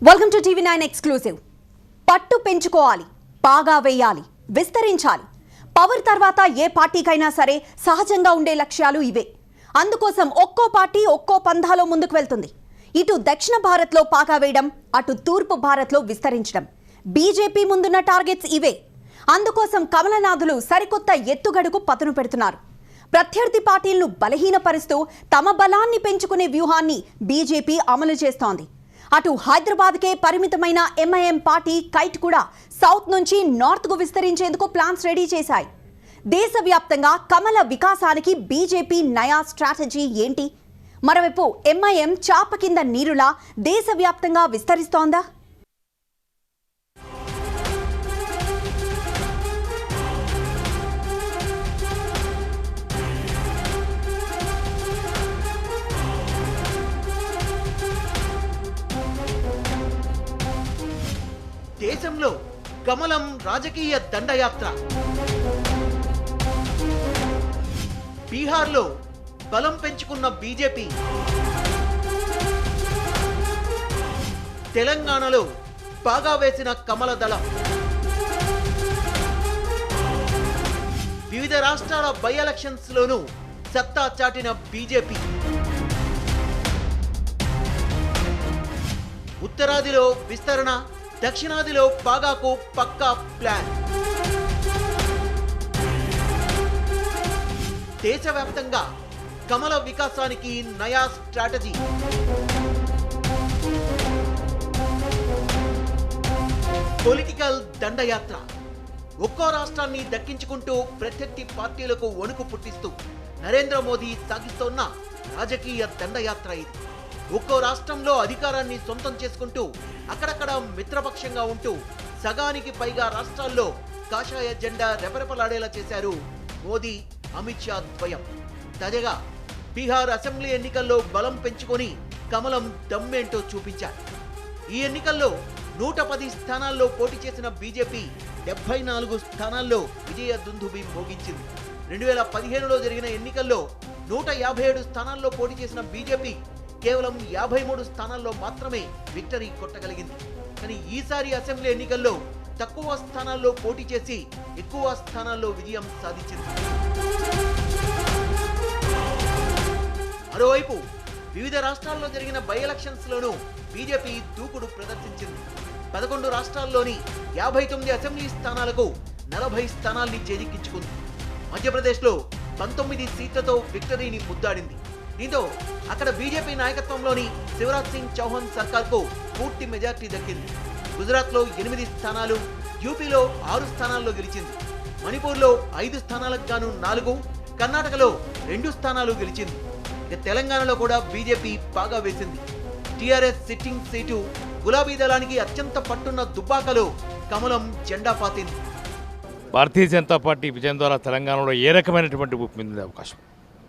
Welcome to TV9 exclusive. పట్టు పెంచుకోవాలి, పాగా వేయాలి, విస్తరించాలి. పవర్ తర్వాత ఏ పార్టీకైనా సరే సహజంగా ఉండే లక్ష్యాలు ఇవే. అందుకోసం ఒక్కో పార్టీ ఒక్కో పంధాలో ముందుకు వెళ్తుంది. ఇటు దక్షిణ భారత్లో పాగా వేయడం, అటు తూర్పు భారత్లో విస్తరించడం. బీజేపీ ముందున్న టార్గెట్స్ ఇవే. అందుకోసం కమలనాథులు సరికొత్త ఎత్తుగడకు పదును పెడుతున్నారు. ప్రత్యర్థి పార్టీలను బలహీనపరుస్తూ తమ బలాన్ని పెంచుకునే వ్యూహాన్ని బీజేపీ అమలు చేస్తోంది. అటు హైదరాబాద్కే పరిమితమైన ఎంఐఎం పార్టీ కైట్ కూడా సౌత్ నుంచి నార్త్కు విస్తరించేందుకు ప్లాన్స్ రెడీ చేశాయి. దేశవ్యాప్తంగా కమల వికాసానికి బీజేపీ నయా స్ట్రాటజీ ఏంటి? మరోవైపు ఎంఐఎం చాప కింద నీరులా దేశవ్యాప్తంగా విస్తరిస్తోందా? దేశంలో కమలం రాజకీయ దండయాత్ర. బీహార్లో బలం పెంచుకున్న బీజేపీ, తెలంగాణలో పాగా వేసిన కమల దళం, వివిధ రాష్ట్రాల బై ఎలక్షన్స్ లోనూ సత్తా చాటిన బీజేపీ, ఉత్తరాదిలో విస్తరణ, దక్షిణాదిలో పాగాకు పక్కా ప్లాన్. దేశవ్యాప్తంగా కమల వికాసానికి నయా స్ట్రాటజీ. పొలిటికల్ దండయాత్ర. ఒక్కో రాష్ట్రాన్ని దక్కించుకుంటూ ప్రత్యర్థి పార్టీలకు వణుకు పుట్టిస్తూ నరేంద్ర మోదీ సాగిస్తోన్న రాజకీయ దండయాత్ర ఇది. ఒక్కో రాష్ట్రంలో అధికారాన్ని సొంతం చేసుకుంటూ అక్కడక్కడ మిత్రపక్షంగా ఉంటూ సగానికి పైగా రాష్ట్రాల్లో కాషాయ జెండా రెపరెపలాడేలా చేశారు మోదీ, అమిత్ షా ద్వయం. తాజాగా బీహార్ అసెంబ్లీ ఎన్నికల్లో బలం పెంచుకొని కమలం దమ్మేంటో చూపించారు. ఈ ఎన్నికల్లో 110 స్థానాల్లో పోటీ చేసిన బీజేపీ 74 స్థానాల్లో విజయ దుందుబి మోగించింది. 2015లో జరిగిన ఎన్నికల్లో 157 స్థానాల్లో పోటీ చేసిన బీజేపీ కేవలం 53 స్థానాల్లో మాత్రమే విక్టరీ కొట్టగలిగింది. కానీ ఈసారి అసెంబ్లీ ఎన్నికల్లో తక్కువ స్థానాల్లో పోటీ చేసి ఎక్కువ స్థానాల్లో విజయం సాధించింది. మరోవైపు వివిధ రాష్ట్రాల్లో జరిగిన బై ఎలక్షన్స్ లోనూ బీజేపీ దూకుడు ప్రదర్శించింది. 11 రాష్ట్రాల్లోని 59 అసెంబ్లీ స్థానాలకు 40 స్థానాల్ని చేజిక్కించుకుంది. మధ్యప్రదేశ్లో 19 సీట్లతో విక్టరీని ముద్దాడింది. దీంతో అక్కడ బీజేపీ నాయకత్వంలోని శివరాజ్ సింగ్ చౌహాన్ సర్కార్కు పూర్తి మెజార్టీ దక్కింది. గుజరాత్లో 8 స్థానాలు, యూపీలో 6 స్థానాల్లో గెలిచింది. మణిపూర్లో 5 స్థానాలకు గాను 4, కర్ణాటకలో 2 స్థానాలు గెలిచింది. ఇక తెలంగాణలో కూడా బీజేపీ పాగా వేసింది. టీఆర్ఎస్ సిట్టింగ్ సీటు గులాబీ దళానికి అత్యంత పట్టున్న దుబ్బాకలో కమలం జెండా పాతింది. భారతీయ జనతా పార్టీ విజయం ద్వారా తెలంగాణలో ఏ రకమైనటువంటి ఊపు మీద అవకాశం?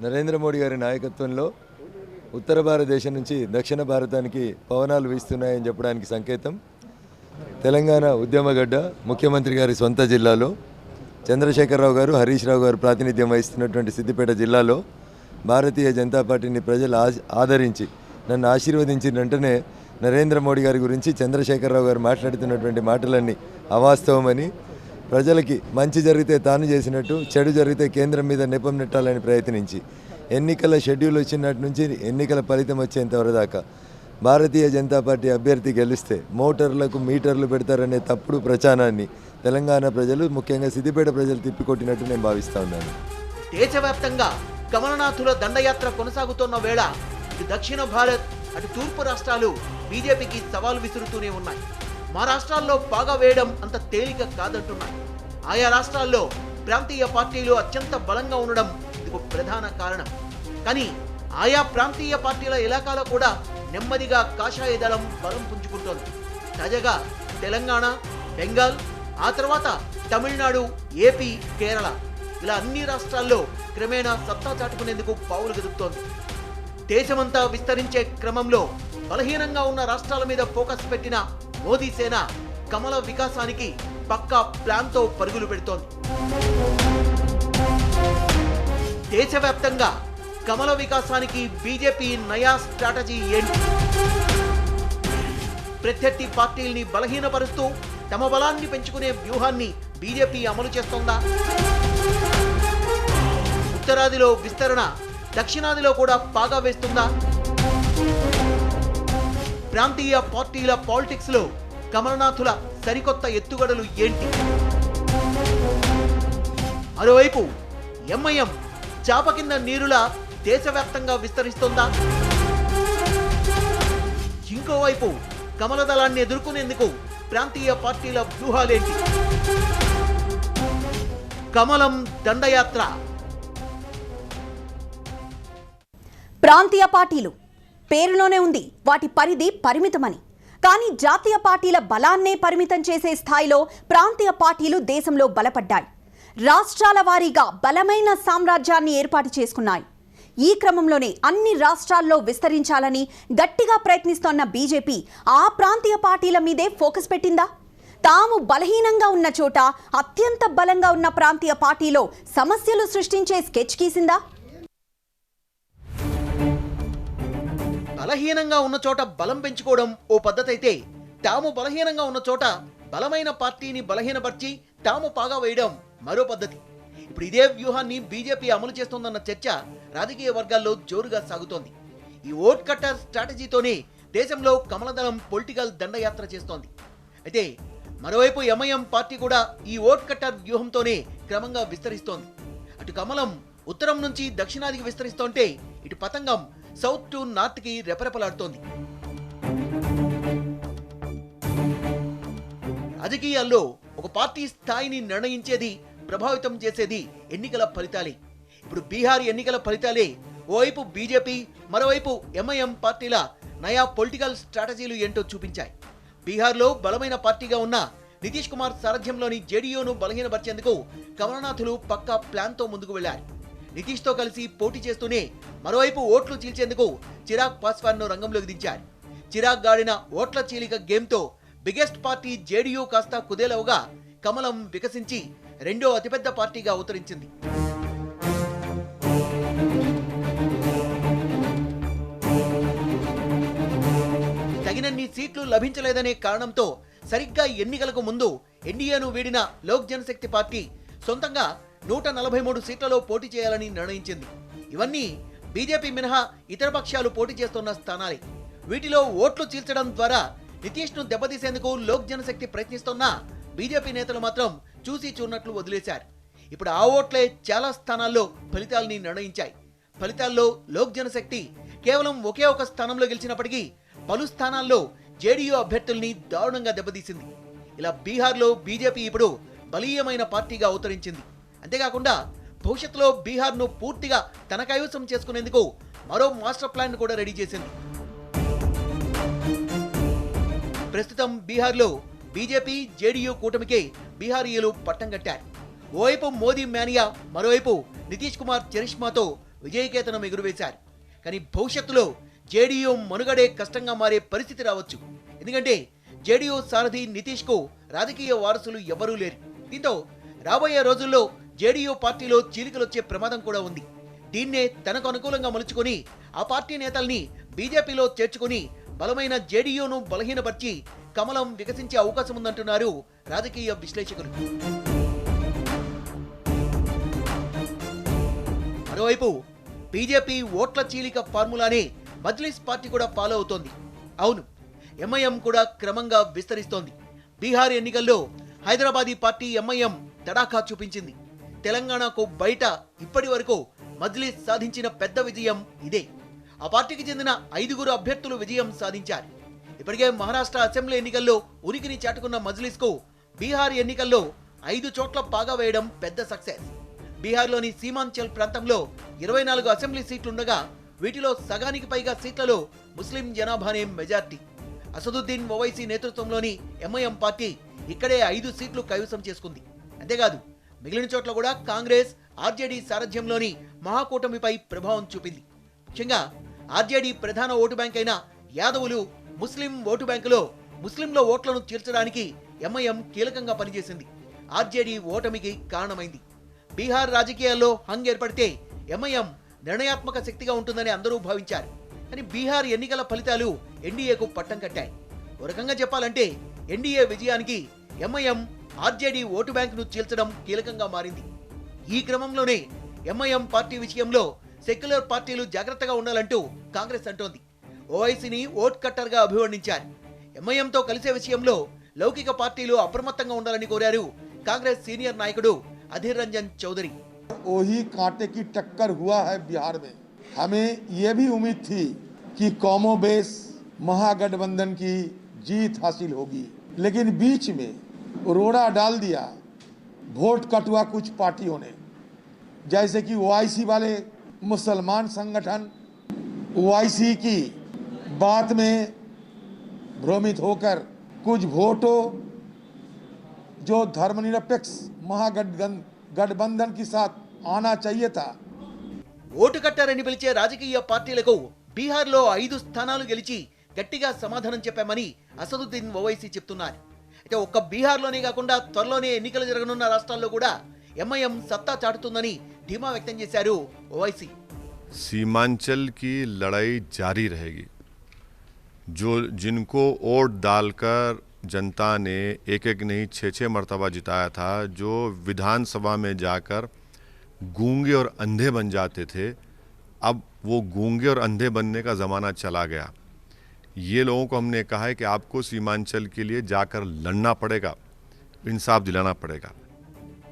నరేంద్ర మోడీ గారి నాయకత్వంలో ఉత్తర భారతదేశం నుంచి దక్షిణ భారతానికి పవనాలు వీస్తున్నాయని చెప్పడానికి సంకేతం. తెలంగాణ ఉద్యమగడ్డ ముఖ్యమంత్రి గారి సొంత జిల్లాలో చంద్రశేఖరరావు గారు, హరీష్ రావు గారు ప్రాతినిధ్యం వహిస్తున్నటువంటి సిద్దిపేట జిల్లాలో భారతీయ జనతా పార్టీని ప్రజలు ఆదరించి నన్ను ఆశీర్వదించిన వెంటనే నరేంద్ర మోడీ గారి గురించి చంద్రశేఖరరావు గారు మాట్లాడుతున్నటువంటి మాటలన్నీ అవాస్తవమని, ప్రజలకి మంచి జరిగితే తాను చేసినట్టు, చెడు జరిగితే కేంద్రం మీద నెపం నెట్టాలని ప్రయత్నించి ఎన్నికల షెడ్యూల్ వచ్చినట్టు నుంచి ఎన్నికల ఫలితం వచ్చేంతవరకు దాకా భారతీయ జనతా పార్టీ అభ్యర్థి గెలిస్తే మోటార్లకు మీటర్లు పెడతారనే తప్పుడు ప్రచారాన్ని తెలంగాణ ప్రజలు, ముఖ్యంగా సిద్దిపేట ప్రజలు తిప్పికొట్టినట్టు నేను భావిస్తా ఉన్నాను. దేశవ్యాప్తంగా కమలనాథుల దండయాత్ర కొనసాగుతున్న వేళ ఇటు దక్షిణ భారత్, అటు తూర్పు రాష్ట్రాలు బీజేపీకి సవాల్ విసురుతూనే ఉన్నాయి. మా రాష్ట్రాల్లో పాగా వేయడం అంత తేలిక కాదంటున్నాయి. ఆయా రాష్ట్రాల్లో ప్రాంతీయ పార్టీలు అత్యంత బలంగా ఉండడం ఇందుకు ప్రధాన కారణం. కానీ ఆయా ప్రాంతీయ పార్టీల ఇలాకాలో కూడా నెమ్మదిగా కాషాయ దళం బలం పుంజుకుంటోంది. తాజాగా తెలంగాణ, బెంగాల్, ఆ తర్వాత తమిళనాడు, ఏపీ, కేరళ ఇలా అన్ని రాష్ట్రాల్లో క్రమేణా సత్తా చాటుకునేందుకు పావులు గదుపుతోంది. దేశమంతా విస్తరించే క్రమంలో బలహీనంగా ఉన్న రాష్ట్రాల మీద ఫోకస్ పెట్టిన మోదీ సేన కమల వికాసానికి పక్కా ప్లాన్తో పరుగులు పెడుతోంది. దేశవ్యాప్తంగా కమల వికాసానికి బీజేపీ నయా స్ట్రాటజీ ఏంటి? ప్రత్యర్థి పార్టీల్ని బలహీనపరుస్తూ తమ బలాన్ని పెంచుకునే వ్యూహాన్ని బీజేపీ అమలు చేస్తోందా? ఉత్తరాదిలో విస్తరణ, దక్షిణాదిలో కూడా పాగా వేస్తుందా? ప్రాంతీయ పార్టీల పాలిటిక్స్ లో కమలనాథుల సరికొత్త ఎత్తుగడలు ఏంటి? మరోవైపు ఎంఐఎం చాప కింద నీరులా దేశవ్యాప్తంగా విస్తరిస్తోందా? ఇంకోవైపు కమల దళాన్ని ఎదుర్కొనేందుకు ప్రాంతీయ పార్టీల వ్యూహాలేంటి? కమలం దండయాత్ర. ప్రాంతీయ పార్టీలు పేరులోనే ఉంది వాటి పరిధి పరిమితమని. కానీ జాతీయ పార్టీల బలాన్నే పరిమితం చేసే స్థాయిలో ప్రాంతీయ పార్టీలు దేశంలో బలపడ్డాయి. రాష్ట్రాల వారీగా బలమైన సామ్రాజ్యాన్ని ఏర్పాటు చేసుకున్నాయి. ఈ క్రమంలోనే అన్ని రాష్ట్రాల్లో విస్తరించాలని గట్టిగా ప్రయత్నిస్తోన్న బీజేపీ ఆ ప్రాంతీయ పార్టీల మీదే ఫోకస్ పెట్టిందా? తాము బలహీనంగా ఉన్న చోట అత్యంత బలంగా ఉన్న ప్రాంతీయ పార్టీలో సమస్యలు సృష్టించే స్కెచ్ గీసిందా? బలహీనంగా ఉన్న చోట బలం పెంచుకోవడం ఓ పద్ధతి అయితే, తాము బలహీనంగా ఉన్న చోట బలమైన పార్టీని బలహీనపరిచి తాము పాగా వేయడం మరో పద్ధతి. ఇప్పుడు ఇదే వ్యూహాన్ని బీజేపీ అమలు చేస్తోందన్న చర్చ రాజకీయ వర్గాల్లో జోరుగా సాగుతోంది. ఈ ఓట్ కట్టర్ స్ట్రాటజీతోనే దేశంలో కమలదళం పొలిటికల్ దండయాత్ర చేస్తోంది. అయితే మరోవైపు ఎంఐఎం పార్టీ కూడా ఈ ఓట్ కట్టర్ వ్యూహంతోనే క్రమంగా విస్తరిస్తోంది. అటు కమలం ఉత్తరం నుంచి దక్షిణాదికి విస్తరిస్తోంటే, ఇటు పతంగం సౌత్ టు నార్త్ కి రెపరెపలాడుతోంది. రాజకీయాల్లో ఒక పార్టీ స్థాయిని నిర్ణయించేది, ప్రభావితం చేసేది ఎన్నికల ఫలితాలే. ఇప్పుడు బీహార్ ఎన్నికల ఫలితాలే ఓవైపు బీజేపీ, మరోవైపు ఎంఐఎం పార్టీల నయా పొలిటికల్ స్ట్రాటజీలు ఏంటో చూపించాయి. బీహార్లో బలమైన పార్టీగా ఉన్న నితీష్ కుమార్ సారథ్యంలోని జేడీయూను బలహీనపరిచేందుకు కమలనాథులు పక్కా ప్లాన్తో ముందుకు వెళ్లారు. నితీష్తో కలిసి పోటీ చేస్తూనే మరోవైపు ఓట్లు చీల్చేందుకు చిరాగ్ పాస్వాన్ను రంగంలోకి దించారు. చిరాగ్ గాడిన ఓట్ల చీలిక గేమ్తో బిగ్గెస్ట్ పార్టీ జేడీయూ కాస్త కుదేలవుగా కమలం వికసించి రెండో అతిపెద్ద పార్టీగా అవతరించింది. తగినన్ని సీట్లు లభించలేదనే కారణంతో సరిగ్గా ఎన్నికలకు ముందు ఎన్డీఏను వీడిన లోక్ జనశక్తి పార్టీ సొంతంగా 143 సీట్లలో పోటీ చేయాలని నిర్ణయించింది. ఇవన్నీ బీజేపీ మినహా ఇతర పక్షాలు పోటీ చేస్తున్న స్థానాలే. వీటిలో ఓట్లు చీల్చడం ద్వారా నితీష్ను దెబ్బతీసేందుకు లోక్ జనశక్తి ప్రయత్నిస్తున్నా బీజేపీ నేతలు మాత్రం చూసి చూడనట్లు వదిలేశారు. ఇప్పుడు ఆ ఓట్లే చాలా స్థానాల్లో ఫలితాలని నిర్ణయించాయి. ఫలితాల్లో లోక్ జనశక్తి కేవలం ఒకే ఒక స్థానంలో గెలిచినప్పటికీ పలు స్థానాల్లో జేడీయూ అభ్యర్థుల్ని దారుణంగా దెబ్బతీసింది. ఇలా బీహార్లో బీజేపీ ఇప్పుడు బలీయమైన పార్టీగా అవతరించింది. అంతేకాకుండా భవిష్యత్తులో బీహార్ను పూర్తిగా తన కైవసం చేసుకునేందుకు మరో మాస్టర్ ప్లాన్ కూడా రెడీ చేసింది. ప్రస్తుతం బీహార్లో బీజేపీ జేడీయూ కూటమికే బీహారీయులు పట్టం కట్టారు. ఓవైపు మోదీ మేనియా, మరోవైపు నితీష్ కుమార్ చరిష్మాతో విజయకేతనం ఎగురవేశారు. కానీ భవిష్యత్తులో జేడీయూ మనుగడే కష్టంగా మారే పరిస్థితి రావచ్చు. ఎందుకంటే జేడీయూ సారథి నితీష్ కు రాజకీయ వారసులు ఎవరూ లేరు. దీంతో రాబోయే రోజుల్లో జేడీయూ పార్టీలో చీలికలొచ్చే ప్రమాదం కూడా ఉంది. దీన్నే తనకు అనుకూలంగా మలుచుకొని ఆ పార్టీ నేతల్ని బీజేపీలో చేర్చుకుని బలమైన జేడీయూను బలహీనపరిచి కమలం వికసించే అవకాశం ఉందంటున్నారు రాజకీయ విశ్లేషకులు. మరోవైపు బీజేపీ ఓట్ల చీలిక ఫార్ములానే మజ్లిస్ పార్టీ కూడా ఫాలో అవుతోంది. అవును, ఎంఐఎం కూడా క్రమంగా విస్తరిస్తోంది. బీహార్ ఎన్నికల్లో హైదరాబాదీ పార్టీ ఎంఐఎం తడాఖా చూపించింది. తెలంగాణకు బయట ఇప్పటి వరకు మజ్లిస్ సాధించిన పెద్ద విజయం ఇదే. ఆ పార్టీకి చెందిన 5 అభ్యర్థులు విజయం సాధించారు. ఇప్పటికే మహారాష్ట్ర అసెంబ్లీ ఎన్నికల్లో ఉనికిని చాటుకున్న మజ్లిస్ కు బీహార్ ఎన్నికల్లో 5 చోట్ల పాగా వేయడం పెద్ద సక్సెస్. బీహార్లోని సీమాంచల్ ప్రాంతంలో 24 అసెంబ్లీ సీట్లుండగా వీటిలో సగానికి పైగా సీట్లలో ముస్లిం జనాభానే మెజార్టీ. అసదుద్దీన్ ఓవైసీ నేతృత్వంలోని ఎంఐఎం పార్టీ ఇక్కడే 5 సీట్లు కైవసం చేసుకుంది. అంతేకాదు మిగిలిన చోట్ల కూడా కాంగ్రెస్, ఆర్జేడీ సారథ్యంలోని మహాకూటమిపై ప్రభావం చూపింది. ముఖ్యంగా ఆర్జేడీ ప్రధాన ఓటు బ్యాంక్ అయిన యాదవులు ముస్లిం ఓటు బ్యాంకులో ముస్లింల ఓట్లను తీర్చడానికి ఎంఐఎం కీలకంగా పనిచేసింది. ఆర్జేడీ ఓటమికి కారణమైంది. బీహార్ రాజకీయాల్లో హంగ్ ఏర్పడితే ఎంఐఎం నిర్ణయాత్మక శక్తిగా ఉంటుందని అందరూ భావించారు. కానీ బీహార్ ఎన్నికల ఫలితాలు ఎన్డీఏకు పట్టం కట్టాయి. ఓ రకంగా చెప్పాలంటే ఎన్డీఏ విజయానికి ఎంఐఎం ఆర్జేడీ ఓటు బ్యాంకును చీల్చడం కీలకంగా మారింది. ఈ క్రమంలోనే ఎంఐఎం పార్టీ విషయంలో సెక్యులర్ పార్టీలు జాగ్రత్తగా ఉండాలంటూ కాంగ్రెస్ అంటోంది. ఓవైసీని ఓట్ కట్టర్గా అభివర్ణించారు. ఎంఐఎంతో కలిసే విషయంలో లౌకిక పార్టీలు అప్రమత్తంగా ఉండాలని కోరారు కాంగ్రెస్ సీనియర్ నాయకుడు అధీర్ రంజన్ చౌదరి. वही कांटे की टक्कर हुआ है बिहार में. हमें ये भी उम्मीद थी कि कॉमोबेस महागठबंधन की जीत हासिल होगी, लेकिन बीच में रोड़ा डाल दिया वोट कटुआ कुछ पार्टियों ने, जैसे कि ओआईसी वाले मुसलमान संगठन ओआईसी की बात में भ्रमित होकर कुछ वोटों जो धर्मनिरपेक्ष महागठबंधन के साथ आना चाहिए था. ఓటు కట్టారని పిలిచే రాజకీయ పార్టీలకు బీహార్లో 5 స్థానాలు గెలిచి గట్టిగా సమాధానం చెప్పామని అసదుద్దీన్ ఓవైసీ చెప్తున్నారు. అయితే ఒక్క బీహార్లోనే కాకుండా త్వరలోనే ఎన్నికలు జరగనున్న రాష్ట్రాల్లో కూడా ఎంఐఎం సత్తా చాటుతుందని ధీమా వ్యక్తం చేశారు ఓవైసీ. सीमांचल की लड़ाई जारी रहेगी. जो जिनको वोट डालकर जनता ने एक एक नहीं 6-6 मरतबा जिताया था, जो विधानसभा में जाकर गूंगे और अंधे बन जाते थे, अब वो गूंगे और अंधे बनने का ज़माना चला गया. ये लोगों को हमने कहा है कि आपको सीमांचल के लिए जाकर लड़ना पड़ेगा, इंसाफ दिलाना पड़ेगा.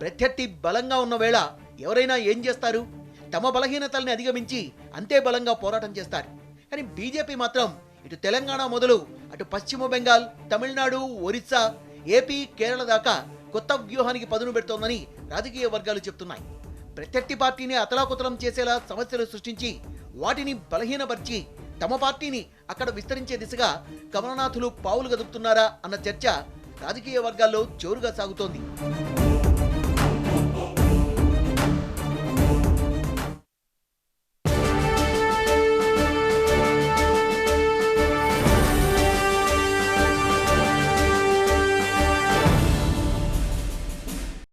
ప్రత్యర్థి బలంగా ఉన్న వేళ ఎవరైనా ఏం చేస్తారు? తమ బలహీనతల్ని అధిగమించి అంతే బలంగా పోరాటం చేస్తారు. కానీ బీజేపీ మాత్రం ఇటు తెలంగాణ మొదలు అటు పశ్చిమ బెంగాల్, తమిళనాడు, ఒరిస్సా, ఏపీ, కేరళ దాకా కొత్త వ్యూహానికి పదును పెడుతోందని రాజకీయ వర్గాలు చెప్తున్నాయి. ప్రత్యర్థి పార్టీని అతలాకుతలం చేసేలా సమస్యలు సృష్టించి వాటిని బలహీనపరిచి తమ పార్టీని అక్కడ విస్తరించే దిశగా కమలనాథులు పావులు కదుపుతున్నారా అన్న చర్చ రాజకీయ వర్గాల్లో జోరుగా సాగుతోంది.